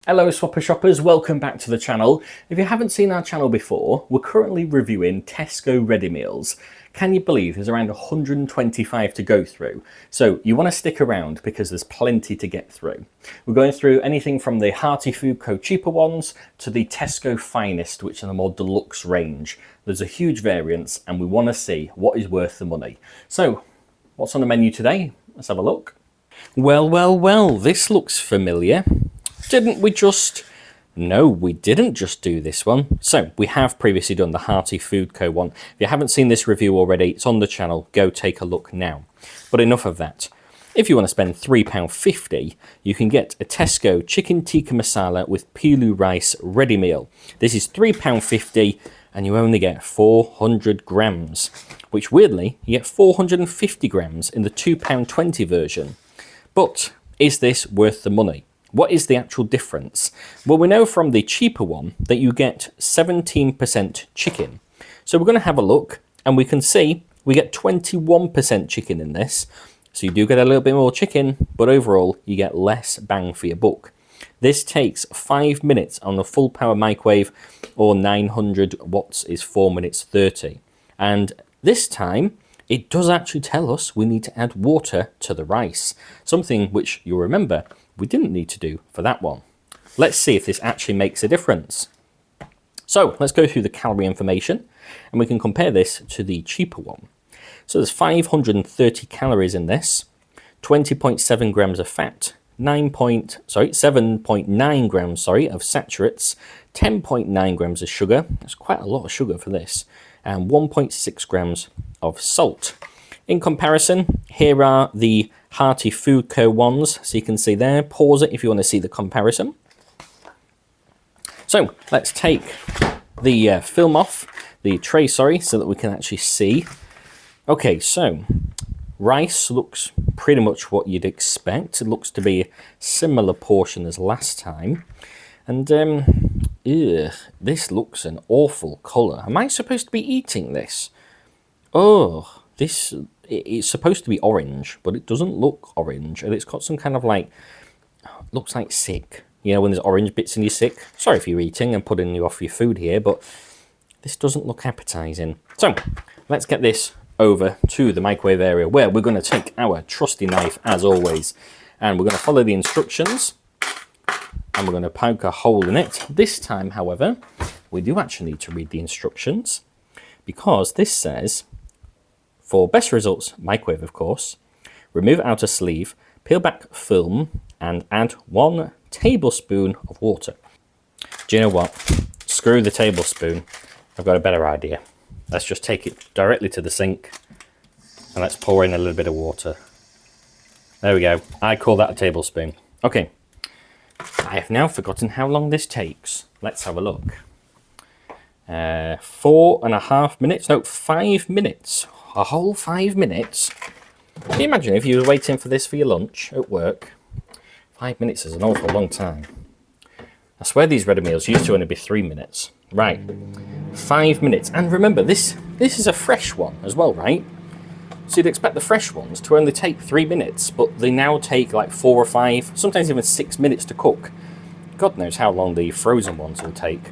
Hello Swapper Shoppers, welcome back to the channel. If you haven't seen our channel before, we're currently reviewing Tesco ready meals. Can you believe there's around 125 to go through? So you want to stick around because there's plenty to get through. We're going through anything from the Hearty Food Co cheaper ones to the Tesco Finest, which are the more deluxe range. There's a huge variance and we want to see what is worth the money. So what's on the menu today? Let's have a look. Well, this looks familiar. Didn't we just... No, we didn't just do this one. So, we have previously done the Hearty Food Co one. If you haven't seen this review already, it's on the channel. Go take a look now. But enough of that. If you want to spend £3.50, you can get a Tesco Chicken Tikka Masala with Pilu rice ready meal. This is £3.50 and you only get 400 grams, which weirdly, you get 450 grams in the £2.20 version. But is this worth the money? What is the actual difference? Well, we know from the cheaper one that you get 17% chicken. So we're going to have a look and we can see we get 21% chicken in this. So you do get a little bit more chicken, but overall you get less bang for your buck. This takes 5 minutes on a full power microwave, or 900 watts is 4 minutes 30. And this time it does actually tell us we need to add water to the rice. Something which you'll remember we didn't need to do for that one. Let's see if this actually makes a difference. So let's go through the calorie information and we can compare this to the cheaper one. So there's 530 calories in this, 20.7 grams of fat, 7.9 grams of saturates, 10.9 grams of sugar. That's quite a lot of sugar for this, and 1.6 grams of salt. In comparison, here are the Hearty Food Co ones, so you can see there. Pause it if you want to see the comparison. So let's take the film off, the tray, so that we can actually see. Okay, so rice looks pretty much what you'd expect. It looks to be a similar portion as last time. And this looks an awful colour. Am I supposed to be eating this? Oh, it's supposed to be orange, but it doesn't look orange. And it's got some kind of looks like sick. You know, when there's orange bits in your sick. Sorry if you're eating and putting you off your food here, but this doesn't look appetizing. So, let's get this over to the microwave area where we're going to take our trusty knife as always. And we're going to follow the instructions. And we're going to poke a hole in it. This time, however, we do actually need to read the instructions, because this says, for best results, microwave of course, remove outer sleeve, peel back film, and add 1 tablespoon of water. Do you know what? Screw the tablespoon. I've got a better idea. Let's just take it directly to the sink and let's pour in a little bit of water. There we go. I call that a tablespoon. Okay. I have now forgotten how long this takes. Let's have a look. 4.5 minutes. No, 5 minutes. A whole 5 minutes. Can you imagine if you were waiting for this for your lunch at work? 5 minutes is an awful long time. I swear these ready meals used to only be 3 minutes. Right. 5 minutes. And remember, this is a fresh one as well, right? So you'd expect the fresh ones to only take 3 minutes, but they now take like 4 or 5, sometimes even 6 minutes to cook. God knows how long the frozen ones will take.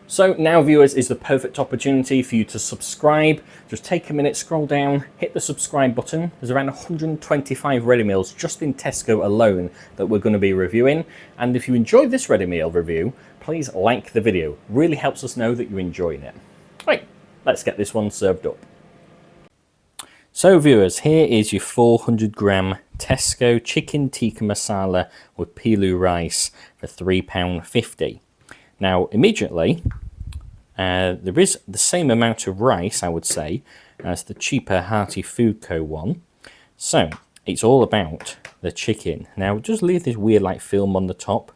So now, viewers, is the perfect opportunity for you to subscribe. Just take a minute, scroll down, hit the subscribe button. There's around 125 ready meals just in Tesco alone that we're going to be reviewing. And if you enjoyed this ready meal review, please like the video. Really helps us know that you're enjoying it. Right, let's get this one served up. So viewers, here is your 400 gram Tesco Chicken Tikka Masala with Pilu rice for £3.50. Now, immediately, there is the same amount of rice, I would say, as the cheaper Hearty Food Co one. So, it's all about the chicken. Now, just leave this weird film on the top.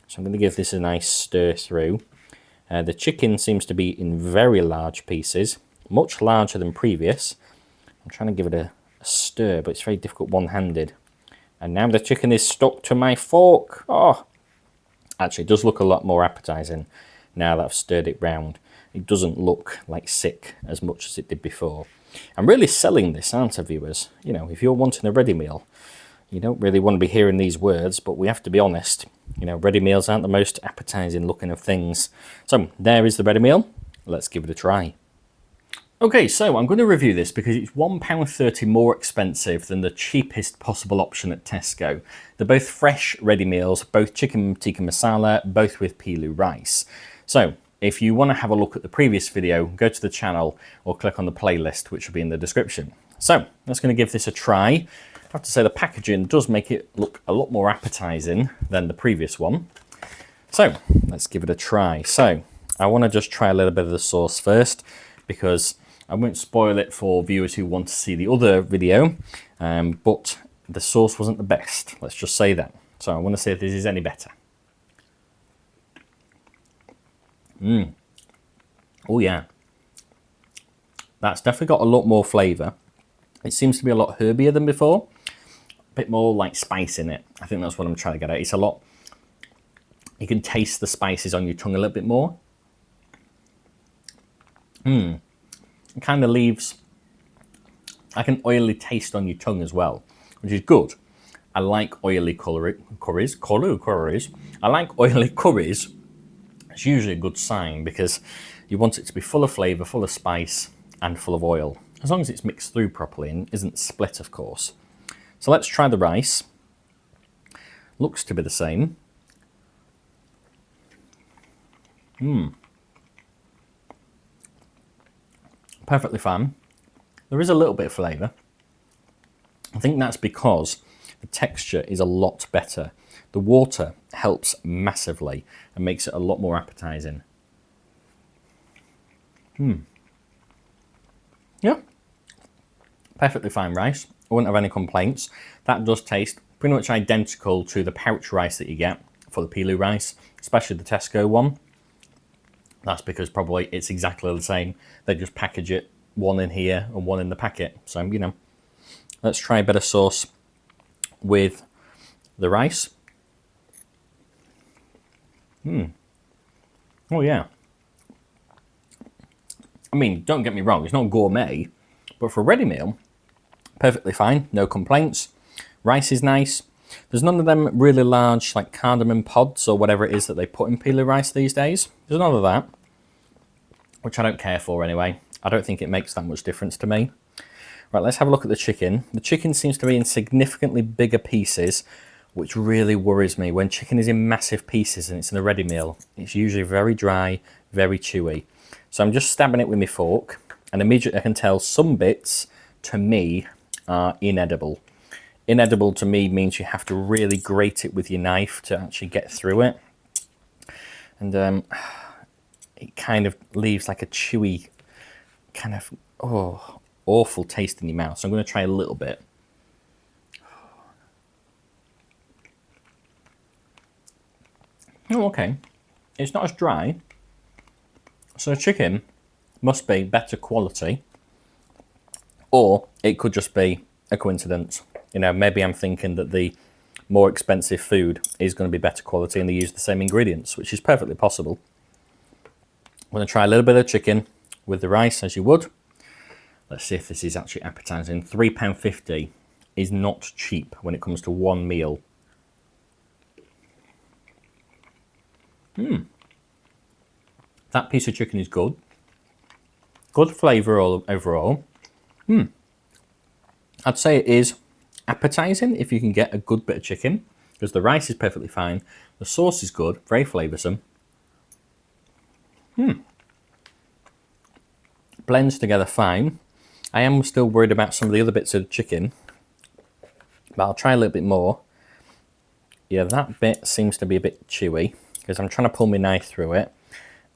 So I'm going to give this a nice stir through. The chicken seems to be in very large pieces, much larger than previous. I'm trying to give it a stir, but it's very difficult one-handed. And now the chicken is stuck to my fork. Oh, actually, it does look a lot more appetizing now that I've stirred it round. It doesn't look like sick as much as it did before. I'm really selling this, aren't I, viewers? You know, if you're wanting a ready meal, you don't really want to be hearing these words, but we have to be honest. You know, ready meals aren't the most appetizing looking of things. So there is the ready meal. Let's give it a try. Okay, so I'm going to review this because it's £1.30 more expensive than the cheapest possible option at Tesco. They're both fresh ready meals, both chicken tikka masala, both with pilau rice. So if you want to have a look at the previous video, go to the channel or click on the playlist, which will be in the description. So let's going to give this a try. I have to say the packaging does make it look a lot more appetizing than the previous one. So let's give it a try. So I want to just try a little bit of the sauce first because I won't spoil it for viewers who want to see the other video, but the sauce wasn't the best. Let's just say that. So I want to see if this is any better. Oh yeah. That's definitely got a lot more flavour. It seems to be a lot herbier than before. A bit more like spice in it. I think that's what I'm trying to get at. It's a lot, you can taste the spices on your tongue a little bit more. It kind of leaves like an oily taste on your tongue as well, which is good. I like oily curries. I like oily curries. It's usually a good sign because you want it to be full of flavour, full of spice, and full of oil. As long as it's mixed through properly and isn't split, of course. So let's try the rice. Looks to be the same. Perfectly fine. There is a little bit of flavour. I think that's because the texture is a lot better. The water helps massively and makes it a lot more appetizing. Yeah, perfectly fine rice. I wouldn't have any complaints. That does taste pretty much identical to the pouch rice that you get for the pilau rice, especially the Tesco one. That's because probably it's exactly the same. They just package it, one in here and one in the packet. So, you know, let's try a bit of sauce with the rice. Oh yeah. I mean, don't get me wrong, it's not gourmet, but for a ready meal, perfectly fine, no complaints. Rice is nice. There's none of them really large like cardamom pods or whatever it is that they put in pilau rice these days. There's none of that, which I don't care for anyway. I don't think it makes that much difference to me. Right, let's have a look at the chicken. The chicken seems to be in significantly bigger pieces, which really worries me. When chicken is in massive pieces and it's in a ready meal, it's usually very dry, very chewy. So I'm just stabbing it with my fork, and immediately I can tell some bits, to me, are inedible. Inedible to me means you have to really grate it with your knife to actually get through it. And it kind of leaves like a chewy, kind of, awful taste in your mouth. So I'm going to try a little bit. Oh, okay. It's not as dry. So chicken must be better quality. Or it could just be a coincidence. You know, maybe I'm thinking that the more expensive food is going to be better quality and they use the same ingredients, which is perfectly possible. I'm going to try a little bit of chicken with the rice, as you would. Let's see if this is actually appetizing. £3.50 is not cheap when it comes to one meal. That piece of chicken is good. Good flavour overall. I'd say it is appetizing if you can get a good bit of chicken, because the rice is perfectly fine. The sauce is good, very flavoursome. Blends together fine. I am still worried about some of the other bits of chicken, but I'll try a little bit more. Yeah, that bit seems to be a bit chewy because I'm trying to pull my knife through it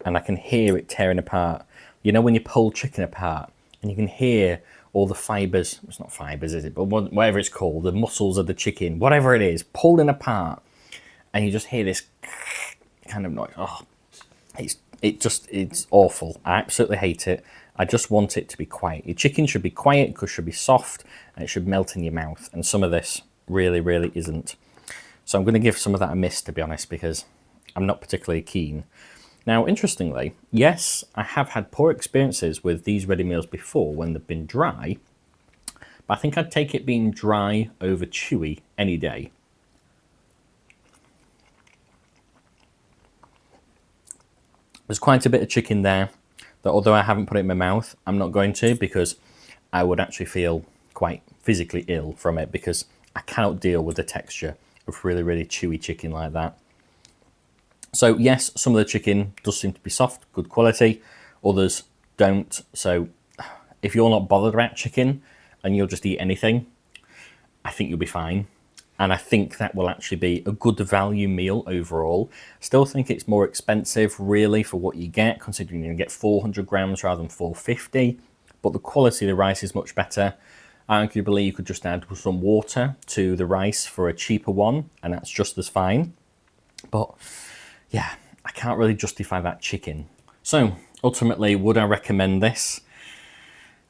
and I can hear it tearing apart. You know when you pull chicken apart and you can hear all the fibres, it's not fibres is it, but whatever it's called, the muscles of the chicken, whatever it is, pulling apart, and you just hear this kind of noise. Oh, it's awful. I absolutely hate it. I just want it to be quiet. Your chicken should be quiet, because it should be soft, and it should melt in your mouth, and some of this really, really isn't. So I'm going to give some of that a miss, to be honest, because I'm not particularly keen. Now, interestingly, yes, I have had poor experiences with these ready meals before when they've been dry, but I think I'd take it being dry over chewy any day. There's quite a bit of chicken there that, although I haven't put it in my mouth, I'm not going to, because I would actually feel quite physically ill from it, because I cannot deal with the texture of really, really chewy chicken like that. So yes, some of the chicken does seem to be soft, good quality. Others don't. So if you're not bothered about chicken and you'll just eat anything, I think you'll be fine. And I think that will actually be a good value meal overall. Still think it's more expensive really for what you get, considering you get 400 grams rather than 450. But the quality of the rice is much better. Arguably, you could just add some water to the rice for a cheaper one, and that's just as fine. But yeah, I can't really justify that chicken. So ultimately, would I recommend this?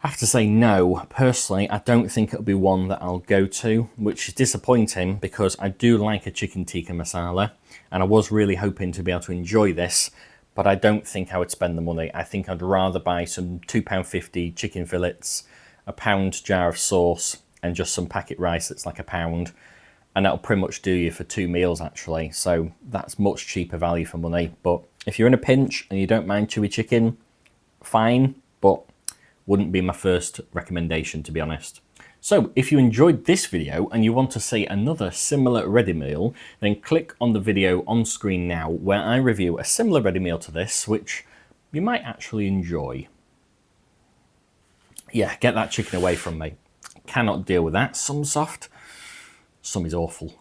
I have to say no. Personally, I don't think it'll be one that I'll go to, which is disappointing because I do like a chicken tikka masala, and I was really hoping to be able to enjoy this, but I don't think I would spend the money. I think I'd rather buy some £2.50 chicken fillets, a pound jar of sauce, and just some packet rice that's like £1, and that'll pretty much do you for 2 meals actually. So that's much cheaper value for money. But if you're in a pinch and you don't mind chewy chicken, fine, but wouldn't be my first recommendation, to be honest. So if you enjoyed this video and you want to see another similar ready meal, then click on the video on screen now where I review a similar ready meal to this, which you might actually enjoy. Yeah, get that chicken away from me. Cannot deal with that. Some soft, some is awful.